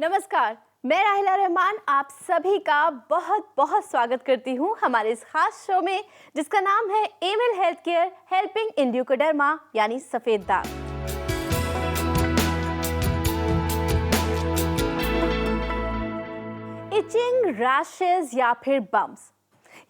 नमस्कार, मैं राहिला रहमान आप सभी का बहुत बहुत स्वागत करती हूँ हमारे इस खास शो में जिसका नाम है Emil health care helping in leucoderma यानी सफेद दाग। इचिंग, रैशेस या फिर बम्प्स,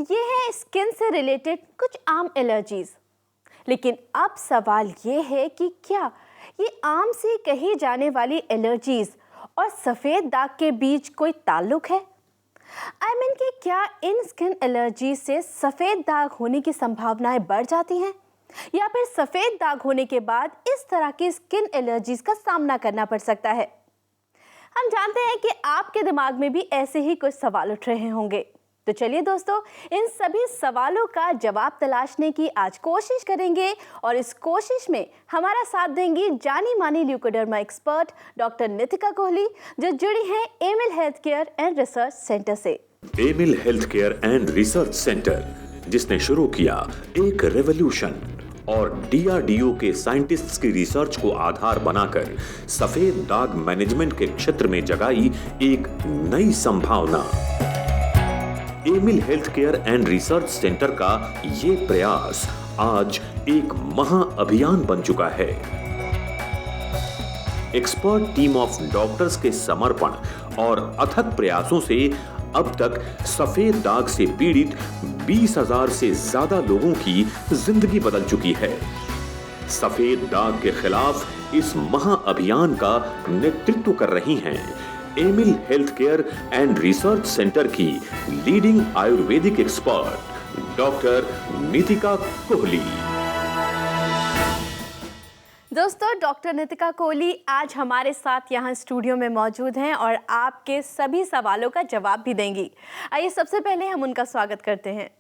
ये है स्किन से रिलेटेड कुछ आम एलर्जीज। लेकिन अब सवाल ये है कि क्या ये आम से कही जाने वाली एलर्जीज और सफेद दाग के बीच कोई ताल्लुक है? आई मीन कि क्या इन स्किन एलर्जी से सफेद दाग होने की संभावनाएं बढ़ जाती हैं या फिर सफेद दाग होने के बाद इस तरह की स्किन एलर्जीज का सामना करना पड़ सकता है? हम जानते हैं कि आपके दिमाग में भी ऐसे ही कुछ सवाल उठ रहे होंगे। तो चलिए दोस्तों, इन सभी सवालों का जवाब तलाशने की आज कोशिश करेंगे और इस कोशिश में हमारा साथ देंगी जानी मानी leucoderma expert doctor Nitika Kohli, जो जुड़ी हैं Emil health care and research centre से। Emil health care and research centre, जिसने शुरू किया एक रेवोल्यूशन और डीआरडीओ के साइंटिस्ट्स की रिसर्च को आधार बनाकर सफेद दाग मैनेजमेंट के क्षेत्र में जगाई एक नई संभावना। Emil health care and research centre का ये प्रयास आज एक महाअभियान बन चुका है। एक्सपर्ट टीम ऑफ डॉक्टर्स के समर्पण और अथक प्रयासों से अब तक सफेद दाग से पीड़ित 20,000 से ज्यादा लोगों की जिंदगी बदल चुकी है। सफेद दाग के खिलाफ इस महाअभियान का नेतृत्व कर रही हैं Emil health care and research centre की leading Ayurvedic expert doctor Nitika Kohli. दोस्तों, डॉक्टर नितिका कोहली आज हमारे साथ यहाँ स्टूडियो में मौजूद हैं और आपके सभी सवालों का जवाब भी देंगी। आइए सबसे पहले हम उनका स्वागत करते हैं।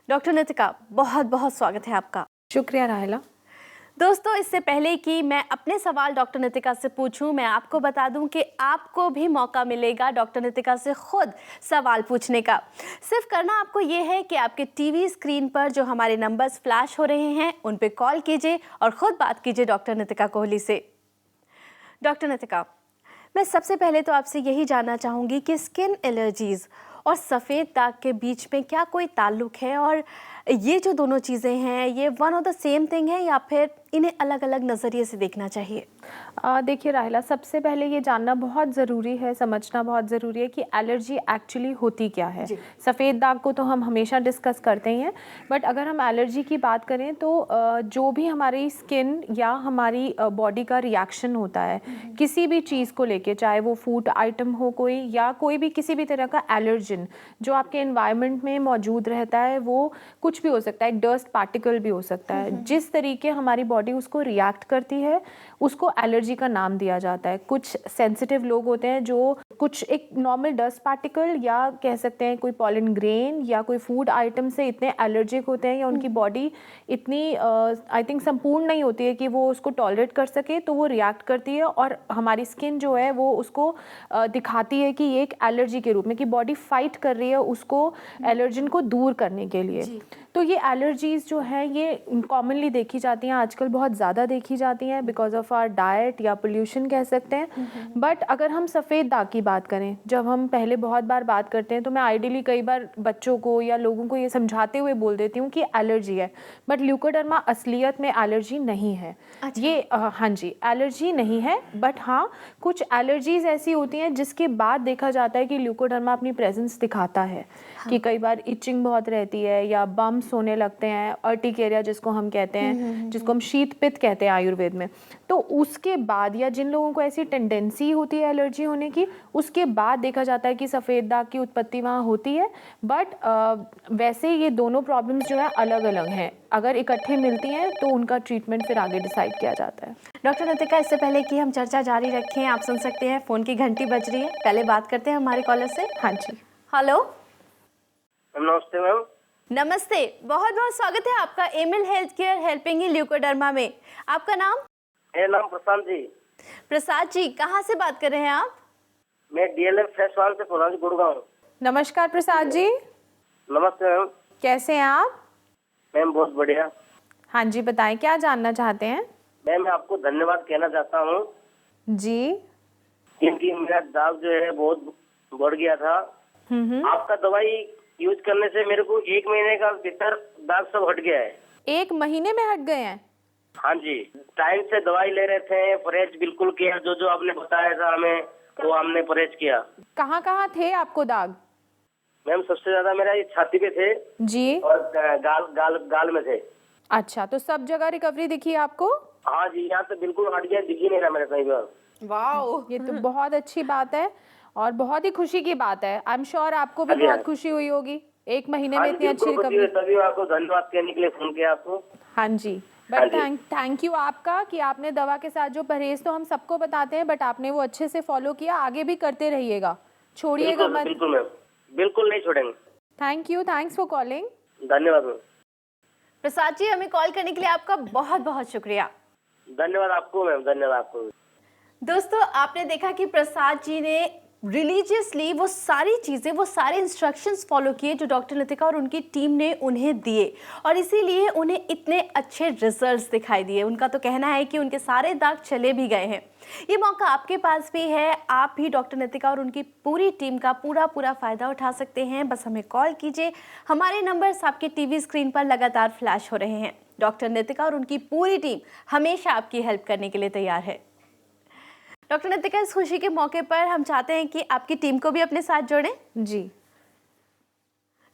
डॉक्टर नितिका, बहुत बहुत स्वागत है आपका। शुक्रिया राहिला। दोस्तों, इससे पहले कि मैं अपने सवाल डॉक्टर नितिका से पूछूं, मैं आपको बता दूं कि आपको भी मौका मिलेगा डॉक्टर नितिका से खुद सवाल पूछने का। सिर्फ करना आपको ये है कि आपके टीवी स्क्रीन पर जो हमारे नंबर्स फ्लैश हो रहे हैं उन पे कॉल कीजिए और ख़ुद बात कीजिए डॉक्टर नितिका कोहली से। डॉक्टर नितिका, मैं सबसे पहले तो आपसे यही जानना चाहूँगी कि स्किन एलर्जीज़ और सफ़ेद दाग के बीच में क्या कोई ताल्लुक है, और ये जो दोनों चीज़ें हैं ये one of the same thing है या फिर इन्हें अलग अलग नज़रिए से देखना चाहिए? देखिए राहिला, सबसे पहले ये जानना बहुत ज़रूरी है, समझना बहुत ज़रूरी है कि एलर्जी एक्चुअली होती क्या है। सफ़ेद दाग को तो हम हमेशा डिस्कस करते ही हैं, बट अगर हम एलर्जी की बात करें तो जो भी हमारी स्किन या हमारी बॉडी का रिएक्शन होता है किसी भी चीज़ को लेके, चाहे वो फूड आइटम हो कोई या कोई भी किसी भी तरह का एलर्जन जो आपके एनवायरनमेंट में मौजूद रहता है, वो कुछ भी हो सकता है, डस्ट पार्टिकल भी हो सकता है। जिस तरीके हमारी बॉडी उसको रिएक्ट करती है उसको एलर्जी का नाम दिया जाता है। कुछ सेंसिटिव लोग होते हैं जो कुछ एक नॉर्मल डस्ट पार्टिकल या कह सकते हैं कोई पॉलन ग्रेन या कोई फूड आइटम से इतने एलर्जिक होते हैं या उनकी बॉडी इतनी आई थिंक संपूर्ण नहीं होती है कि वो उसको टॉलरेट कर सके, तो वो रिएक्ट करती है और हमारी स्किन जो है वो उसको दिखाती है कि ये एक एलर्जी के रूप में, कि बॉडी फाइट कर रही है उसको एलर्जन को दूर करने के लिए। तो ये एलर्जीज़ जो है ये कॉमनली देखी जाती हैं, आजकल बहुत ज़्यादा देखी जाती हैं बिकॉज ऑफ आवर डाइट या पोल्यूशन कह सकते हैं। बट अगर हम सफ़ेद दाग की बात करें, जब हम पहले बहुत बार बात करते हैं तो मैं आइडियली कई बार बच्चों को या लोगों को ये समझाते हुए बोल देती हूँ कि एलर्जी है, बट ल्यूकोडर्मा असलियत में एलर्जी नहीं है। अच्छा। ये हाँ जी, एलर्जी नहीं है, बट हाँ कुछ एलर्जीज़ ऐसी होती हैं जिसके बाद देखा जाता है कि ल्यूकोडर्मा अपनी प्रेजेंस दिखाता है। कि कई बार इचिंग बहुत रहती है या बम्प्स होने लगते हैं, अर्टिकेरिया जिसको हम कहते हैं, जिसको हम शीत पित्त कहते हैं आयुर्वेद में। तो उसके बाद या जिन लोगों को ऐसी टेंडेंसी होती है एलर्जी होने की, उसके बाद देखा जाता है कि सफ़ेद दाग की उत्पत्ति वहाँ होती है। बट वैसे ये दोनों प्रॉब्लम्स जो है अलग अलग हैं, अगर इकट्ठे मिलती हैं तो उनका ट्रीटमेंट फिर आगे डिसाइड किया जाता है। डॉक्टर नितिका, इससे पहले कि हम चर्चा जारी रखें, आप सुन सकते हैं फ़ोन की घंटी बज रही है। पहले बात करते हैं हमारे कॉलर से। हाँ जी, हेलो। नमस्ते मैम। नमस्ते, बहुत बहुत स्वागत है आपका Emil health care helping in leucoderma में। आपका नाम? मेरा नाम प्रशांत जी। प्रसाद जी, कहाँ से बात कर रहे हैं आप? मैं डीएलएफ फेस 1 से बोल रहा हूँ, गुड़गांव। नमस्कार प्रसाद जी। नमस्ते मैम। कैसे हैं आप? मैम बहुत बढ़िया। हाँ जी, बताएं क्या जानना चाहते हैं? मैम मैं आपको धन्यवाद कहना चाहता हूँ जी। क्योंकि मेरा दाग जो है बहुत बढ़ गया था। आपका दवाई यूज करने से मेरे को 1 महीने का भीतर दाग सब हट गया है। 1 महीने में हट गए हैं? हाँ जी, टाइम से दवाई ले रहे थे, परहेज बिल्कुल किया, जो जो आपने बताया था हमें वो हमने परहेज किया। कहाँ कहाँ थे आपको दाग? मैम सबसे ज्यादा मेरा ये छाती पे थे जी। और गाल में थे। अच्छा, तो सब जगह रिकवरी दिखी आपको? हाँ जी, यहाँ तो बिल्कुल हट गया, दिख ही नहीं रहा मेरे कहीं पर। वाओ, ये तो बहुत अच्छी बात है और बहुत ही खुशी की बात है। आई एम श्योर आपको भी बहुत खुशी हुई होगी 1 महीने में इतनी अच्छी रिकवरी। तभी आपको धन्यवाद कहने के लिए फोन किया आपको। हाँ जी, बट थैंक यू आपका कि आपने दवा के साथ जो परहेज तो हम सबको बताते हैं, बट आपने वो अच्छे से फॉलो किया। आगे भी करते रहिएगा, छोड़िएगा मत। बिल्कुल मैम, बिल्कुल नहीं छोड़ेंगे। Thank you, thanks for calling. धन्यवाद मैम। प्रसाद जी, हमें कॉल करने के लिए आपका बहुत बहुत शुक्रिया। धन्यवाद आपको मैम, धन्यवाद आपको। दोस्तों, आपने देखा कि प्रसाद जी ने रिलीजियसली वो सारी चीज़ें, वो सारे इंस्ट्रक्शंस फॉलो किए जो डॉक्टर नितिका और उनकी टीम ने उन्हें दिए, और इसीलिए उन्हें इतने अच्छे रिजल्ट्स दिखाई दिए। उनका तो कहना है कि उनके सारे दाग चले भी गए हैं। ये मौका आपके पास भी है, आप भी डॉक्टर नितिका और उनकी पूरी टीम का पूरा फ़ायदा उठा सकते हैं। बस हमें कॉल कीजिए, हमारे नंबर्स आपके टीवी स्क्रीन पर लगातार फ्लैश हो रहे हैं। डॉक्टर नितिका और उनकी पूरी टीम हमेशा आपकी हेल्प करने के लिए तैयार है। डॉक्टर नितिका, इस खुशी के मौके पर हम चाहते हैं कि आपकी टीम को भी अपने साथ जोड़ें। जी।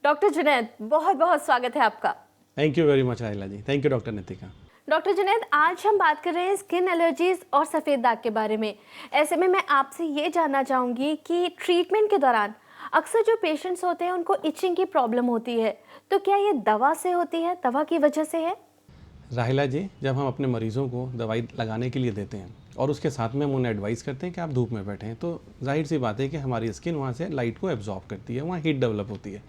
डॉक्टर जुनैद, बहुत बहुत स्वागत है आपका। Thank you very much Rahila ji. Thank you doctor Nitika. Doctor Junaid, आज हम बात कर रहे हैं स्किन एलर्जीज और सफ़ेद दाग के बारे में। ऐसे में मैं आपसे ये जानना चाहूँगी कि ट्रीटमेंट के दौरान अक्सर जो पेशेंट्स होते हैं उनको इचिंग की प्रॉब्लम होती है, तो क्या ये दवा से होती है, दवा की वजह से है? राहिला जी, जब हम अपने मरीज़ों को दवाई लगाने के लिए देते हैं और उसके साथ में हम उन्हें एडवाइस करते हैं कि आप धूप में बैठें, तो जाहिर सी बात है कि हमारी स्किन वहाँ से लाइट को एब्जॉर्ब करती है, वहाँ हीट डेवलप होती है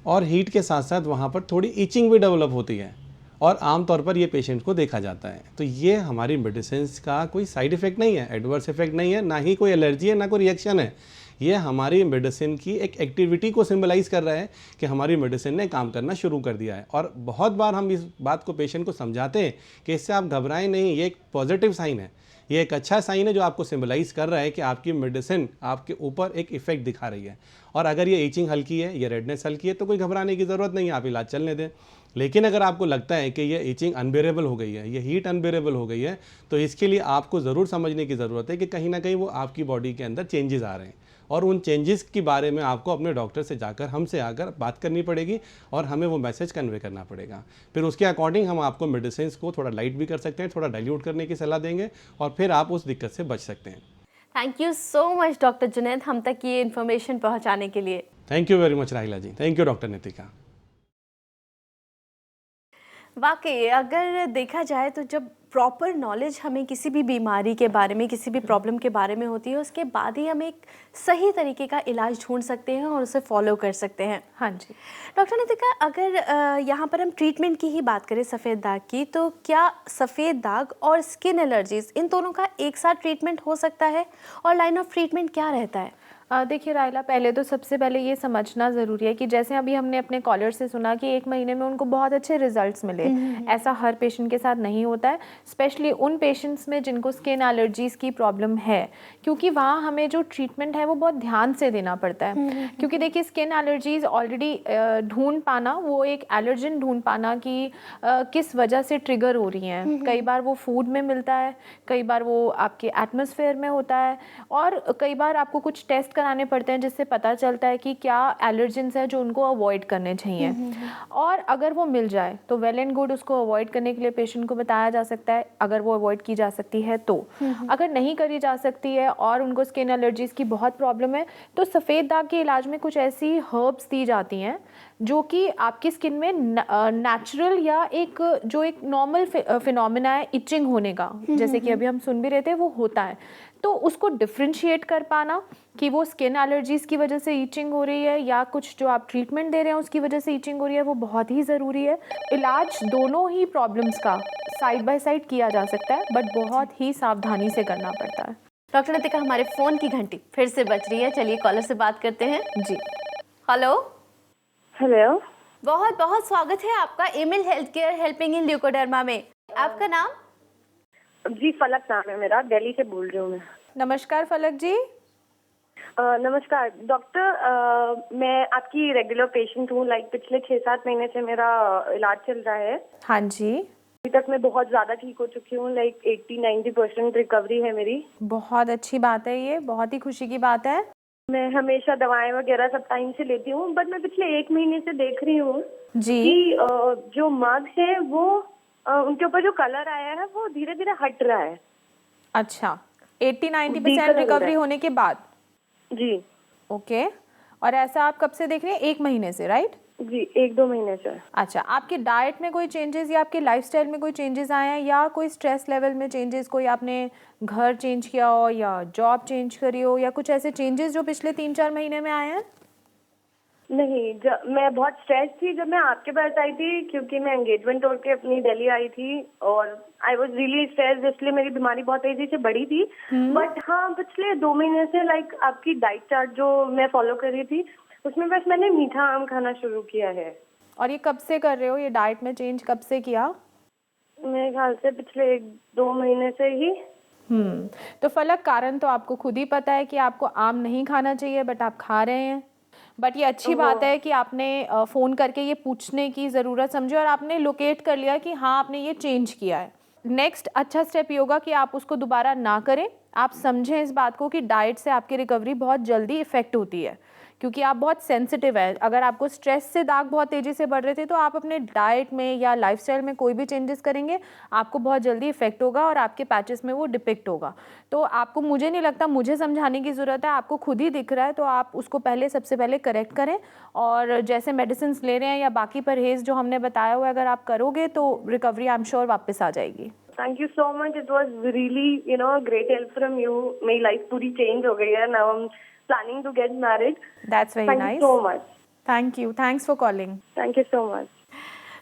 और हीट के साथ साथ वहाँ पर थोड़ी इचिंग भी डेवलप होती है और आमतौर पर ये पेशेंट को देखा जाता है। तो ये हमारी मेडिसिन का कोई साइड इफ़ेक्ट नहीं है, एडवर्स इफेक्ट नहीं है, ना ही कोई एलर्जी है, ना कोई रिएक्शन है। ये हमारी मेडिसिन की एक एक्टिविटी को सिंबलाइज़ कर रहा है कि हमारी मेडिसिन ने काम करना शुरू कर दिया है। और बहुत बार हम इस बात को पेशेंट को समझाते हैं कि इससे आप घबराएं नहीं, ये एक पॉजिटिव साइन है, ये एक अच्छा साइन है जो आपको सिंबलाइज़ कर रहा है कि आपकी मेडिसिन आपके ऊपर एक इफेक्ट दिखा रही है। और अगर ये ईचिंग हल्की है, ये रेडनेस हल्की है, तो कोई घबराने की ज़रूरत नहीं है, आप इलाज चलने दें। लेकिन अगर आपको लगता है कि ये ईचिंग अनबेरेबल हो गई है, ये हीट अनबेरेबल हो गई है, तो इसके लिए आपको ज़रूर समझने की ज़रूरत है कि कहीं ना कहीं वो आपकी बॉडी के अंदर चेंजेस आ रहे हैं और उन चेंजेस के बारे में आपको अपने डॉक्टर से जाकर, हमसे आकर बात करनी पड़ेगी और हमें वो मैसेज कन्वे करना पड़ेगा। फिर उसके अकॉर्डिंग हम आपको मेडिसिन को थोड़ा लाइट भी कर सकते हैं, थोड़ा डाइल्यूट करने की सलाह देंगे और फिर आप उस दिक्कत से बच सकते हैं। Thank you so much doctor Junaid, हम तक ये इन्फॉर्मेशन पहुंचाने के लिए। Thank you very much Rahila ji. Thank you doctor Nitika. वाकई अगर देखा जाए तो जब प्रॉपर नॉलेज हमें किसी भी बीमारी के बारे में, किसी भी प्रॉब्लम के बारे में होती है, उसके बाद ही हम एक सही तरीके का इलाज ढूंढ सकते हैं और उसे फॉलो कर सकते हैं। हाँ जी डॉक्टर नितिका, अगर यहाँ पर हम ट्रीटमेंट की ही बात करें सफ़ेद दाग की, तो क्या सफ़ेद दाग और स्किन एलर्जीज इन दोनों का एक साथ ट्रीटमेंट हो सकता है और लाइन ऑफ ट्रीटमेंट क्या रहता है? देखिए राहिला, पहले तो सबसे पहले ये समझना ज़रूरी है कि जैसे अभी हमने अपने कॉलर से सुना कि 1 महीने में उनको बहुत अच्छे रिजल्ट्स मिले, ऐसा हर पेशेंट के साथ नहीं होता है, स्पेशली उन पेशेंट्स में जिनको स्किन एलर्जीज़ की प्रॉब्लम है, क्योंकि वहाँ हमें जो ट्रीटमेंट है वो बहुत ध्यान से देना पड़ता है। क्योंकि देखिए, स्किन एलर्जीज़ ऑलरेडी ढूंढ पाना, वो एक एलर्जन ढूंढ पाना कि किस वजह से ट्रिगर हो रही हैं। कई बार वो फूड में मिलता है, कई बार वो आपके एटमॉस्फेयर में होता है, और कई बार आपको कुछ टेस्ट कराने पड़ते हैं जिससे पता चलता है कि क्या एलर्जेंस है जो उनको अवॉइड करने चाहिए। और अगर वो मिल जाए तो वेल एंड गुड, उसको अवॉइड करने के लिए पेशेंट को बताया जा सकता है, अगर वो अवॉइड की जा सकती है तो। अगर नहीं करी जा सकती है और उनको स्किन एलर्जीज की बहुत प्रॉब्लम है, तो सफ़ेद दाग के इलाज में कुछ ऐसी हर्ब्स दी जाती हैं जो कि आपकी स्किन में नेचुरल या एक जो एक नॉर्मल फिनोमिना है इचिंग होने का, जैसे कि अभी हम सुन भी रहे थे, वो होता है। तो उसको डिफ्रेंशिएट कर पाना कि वो स्किन एलर्जीज की वजह से ईचिंग हो रही है या कुछ जो आप ट्रीटमेंट दे रहे हैं उसकी वजह से ईचिंग हो रही है, वो बहुत ही ज़रूरी है। इलाज दोनों ही प्रॉब्लम्स का साइड बाय साइड किया जा सकता है, बट बहुत ही सावधानी से करना पड़ता है। डॉक्टर नितिका, हमारे फ़ोन की घंटी फिर से बज रही है, चलिए कॉलर से बात करते हैं। जी हेलो। हेलो, बहुत बहुत स्वागत है आपका Emil health care helping in leucoderma में। आपका नाम? जी फलक नाम है मेरा, दिल्ली से बोल रही हूँ मैं। नमस्कार फलक जी। नमस्कार डॉक्टर, मैं आपकी रेगुलर पेशेंट हूँ। पिछले 6-7 महीने से मेरा इलाज चल रहा है। हाँ जी, अभी तक मैं बहुत ज़्यादा ठीक हो चुकी हूँ। 80-90% रिकवरी है मेरी। बहुत अच्छी बात है, ये बहुत ही खुशी की बात है। मैं हमेशा दवाएं वगैरह सब टाइम से लेती हूँ, बट मैं पिछले 1 महीने से देख रही हूँ जी, कि जो मर्क्स है वो उनके ऊपर जो कलर आया है वो धीरे धीरे हट रहा है। अच्छा, 80-90% डीकलर हो रिकवरी रहा है। होने के बाद। जी ओके, और ऐसा आप कब से देख रहे हैं? 1 महीने से, राइट? जी, 1-2 महीने से। अच्छा, आपकी डाइट में कोई चेंजेस या आपके लाइफस्टाइल में कोई चेंजेस आए हैं, या कोई स्ट्रेस लेवल में चेंजेस, कोई आपने घर चेंज किया हो या जॉब चेंज करी हो, या कुछ ऐसे चेंजेस जो पिछले 3-4 महीने में आए हैं? नहीं, मैं बहुत स्ट्रेस थी जब मैं आपके पास आई थी, क्योंकि मैं एंगेजमेंट तोड़ के अपनी दिल्ली आई थी और आई वाज रियली स्ट्रेस्ड, इसलिए मेरी बीमारी बहुत तेजी से बढ़ी थी। बट हाँ, पिछले 2 महीने से आपकी डाइट चार्ट जो मैं फॉलो कर रही थी उसमें बस मैंने मीठा आम खाना शुरू किया है। और ये कब से कर रहे हो, ये डाइट में चेंज कब से किया? मेरे ख्याल से पिछले 1-2 महीने से ही। तो फलक, कारण तो आपको खुद ही पता है कि आपको आम नहीं खाना चाहिए, बट आप खा रहे हैं। बट ये अच्छी बात है कि आपने फ़ोन करके ये पूछने की ज़रूरत समझी और आपने लोकेट कर लिया कि हाँ, आपने ये चेंज किया है। नेक्स्ट अच्छा स्टेप ये होगा कि आप उसको दोबारा ना करें। आप समझें इस बात को कि डाइट से आपकी रिकवरी बहुत जल्दी इफ़ेक्ट होती है, क्योंकि आप बहुत सेंसिटिव है। अगर आपको स्ट्रेस से दाग बहुत तेज़ी से बढ़ रहे थे, तो आप अपने डाइट में या लाइफस्टाइल में कोई भी चेंजेस करेंगे, आपको बहुत जल्दी इफेक्ट होगा और आपके पैचेस में वो डिपिक्ट होगा। तो आपको, मुझे नहीं लगता मुझे समझाने की ज़रूरत है, आपको खुद ही दिख रहा है, तो आप उसको सबसे पहले करेक्ट करें। और जैसे मेडिसिन ले रहे हैं या बाकी परहेज़ जो हमने बताया हुआ है, अगर आप करोगे तो रिकवरी आई एम श्योर वापस आ जाएगी। Thank you so much, it was really great help from you. मेरी लाइफ पूरी चेंज हो गई है। Now I am planning to get married. That's very nice. Thank you so much. Thank you. Thanks for calling. Thank you so much.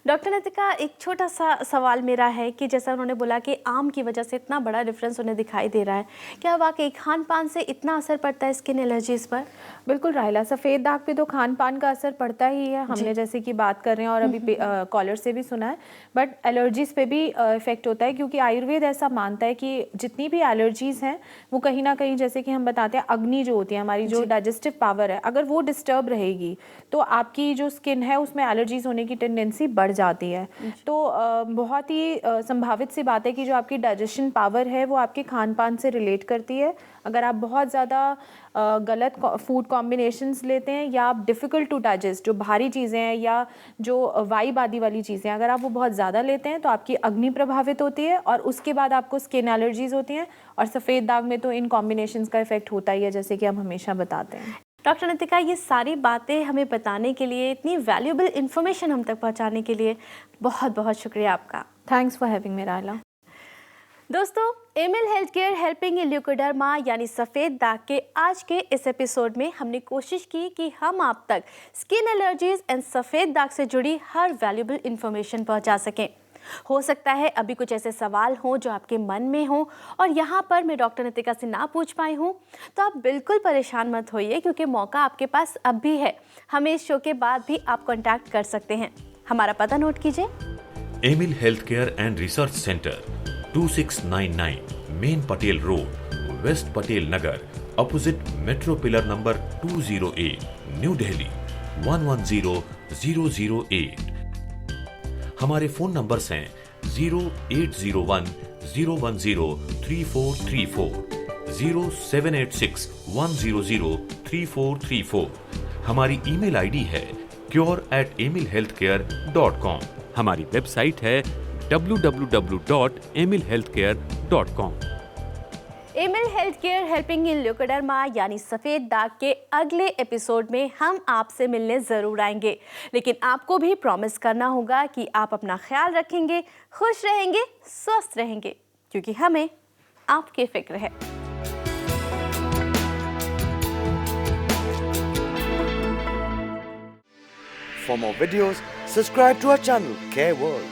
Doctor Nitika, एक छोटा सा सवाल मेरा है कि जैसा उन्होंने बोला कि आम की वजह से इतना बड़ा डिफरेंस उन्हें दिखाई दे रहा है, क्या वाकई खान पान से इतना असर पड़ता है स्किन एलर्जीज पर? बिल्कुल राहिला, सफ़ेद दाग पे तो खान पान का असर पड़ता ही है, हमने जैसे कि बात कर रहे हैं और अभी कॉलर से भी सुना है। बट एलर्जीज पे भी इफेक्ट होता है, क्योंकि आयुर्वेद ऐसा मानता है कि जितनी भी एलर्जीज़ हैं वो कहीं ना कहीं, जैसे कि हम बताते हैं, अग्नि जो होती है हमारी, जो डाइजेस्टिव पावर है, अगर वो डिस्टर्ब रहेगी तो आपकी जो स्किन है उसमें एलर्जीज होने की टेंडेंसी बढ़ जाती है। तो बहुत ही संभावित सी बात है कि जो आपकी डाइजेशन पावर है वो आपके खान पान से रिलेट करती है। अगर आप बहुत ज़्यादा गलत फूड कॉम्बिनेशंस लेते हैं, या आप डिफ़िकल्ट टू डाइजेस्ट जो भारी चीज़ें हैं या जो वाई आदि वाली चीज़ें, अगर आप वो बहुत ज़्यादा लेते हैं तो आपकी अग्नि प्रभावित होती है और उसके बाद आपको स्किन एलर्जीज़ होती हैं। और सफ़ेद दाग में तो इन कॉम्बिनेशंस का इफेक्ट होता ही है, जैसे कि हम हमेशा बताते हैं। डॉक्टर नितिका, ये सारी बातें हमें बताने के लिए, इतनी वैल्यूएबल इन्फॉर्मेशन हम तक पहुंचाने के लिए बहुत बहुत शुक्रिया आपका। Thanks for having me Rahila. दोस्तों, Emil health care helping in leucoderma यानी सफ़ेद दाग के आज के इस एपिसोड में हमने कोशिश की कि हम आप तक स्किन एलर्जीज एंड सफ़ेद दाग से जुड़ी हर वैल्यूएबल इन्फॉर्मेशन पहुंचा सकें। हो सकता है अभी कुछ ऐसे सवाल हों जो आपके मन में हों और यहाँ पर मैं डॉक्टर नितिका से ना पूछ पाई हूँ, तो आप बिल्कुल परेशान मत होइए, क्योंकि मौका आपके पास अब भी है। हमें इस शो के बाद भी आप कॉन्टैक्ट कर सकते हैं। हमारा पता नोट कीजिए। Emil health care and research centre, 2699 main Patel road, west Patel Nagar, opposite metro pillar number 208, new Delhi 110008। हमारे फोन नंबर्स हैं 0801 010 3434, 0786 100 3434। हमारी ईमेल आईडी है cure@emilhealthcare.com। हमारी वेबसाइट है www.emilhealthcare.com। Emil health care helping in leucoderma यानी सफ़ेद दाग के अगले एपिसोड में हम आपसे मिलने ज़रूर आएंगे, लेकिन आपको भी प्रॉमिस करना होगा कि आप अपना ख्याल रखेंगे, खुश रहेंगे, स्वस्थ रहेंगे, क्योंकि हमें आपकी फिक्र है। For more videos, subscribe to our channel, Care World.